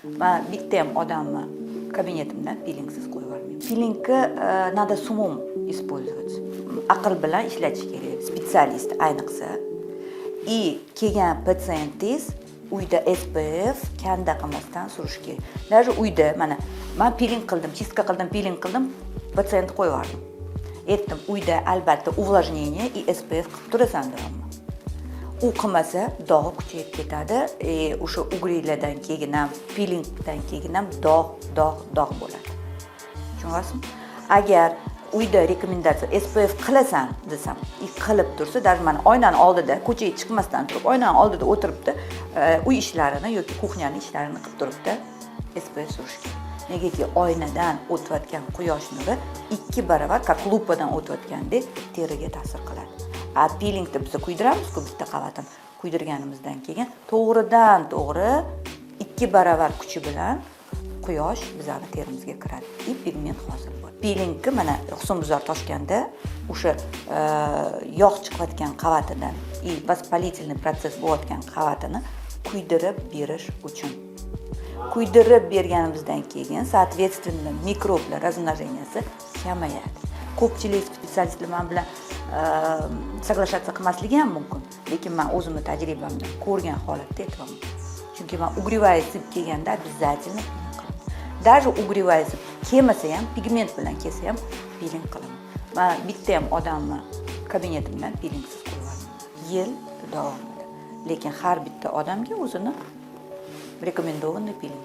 Men bitta ham odamni kabinetimdan pilingsiz qo'yib yubormayman. Pilingni надо с умом использовать. Aql bilan ishlatish kerak, spetsialist ayniqsa. И kelgan patsientingiz uyda SPF kanda qilmasdan surish kerak. Даже uyda mana men piling qildim, чистка qildim, piling qildim, patsient qo'yib yubordim. Aytdim, uyda albatta увлажнение и SPF qilib turasan deyapman. U qilmasa dog' kuchayib ketadi. O'sha ugrilardan keyin ham, pilingdan keyin ham dog' bo'ladi. Tushunyapsizmi? Agar uyda rekomendatsiya SPF qilasan desam, qilib tursa, даже mana oynani oldida, ko'chaga chiqmasdan turib, oynani oldida o'tiribdi, uy ishlarini yoki kuxnyani ishlarini qilib turibdi, SPF surish kerak. Negaki oynadan o'tayotgan quyosh nuri 2 barobar, как lupadan o'tayotgandek teriga ta'sir qiladi. Pilingni biz kuydiramiz-ku bitta qavatini. Kuydirganimizdan keyin to'g'ridan to'g'ri 2 barobar kuchi bilan quyosh bizning terimizga kiradi. Pigment hosil bo'ladi. Pilingni mana husnbuzar toshganda o'sha yog' chiqayotgan qavatidan vоспалительный proses bo'layotgan qavatini kuydirib berish uchun. Kuydirib berganimizdan keyin, соответственно, mikroblar размноженияsi kamayadi. Ko'pchilik spetsialistlar men bilan соглашаться qilmasligi ham mumkin, lekin men o'zimni tajribamdan ko'rgan holatda aytaman. Chunki men угревая sib kelganda обязательно piling qilaman. Даже угревая sib kelmasa ham, pigment bilan kelsa ham piling qilaman. Men bitta ham odamni kabinetimdan pilingsiz qo'yib yubordim. Yil davomida. Lekin har bitta odamga o'zini rekomendovanный piling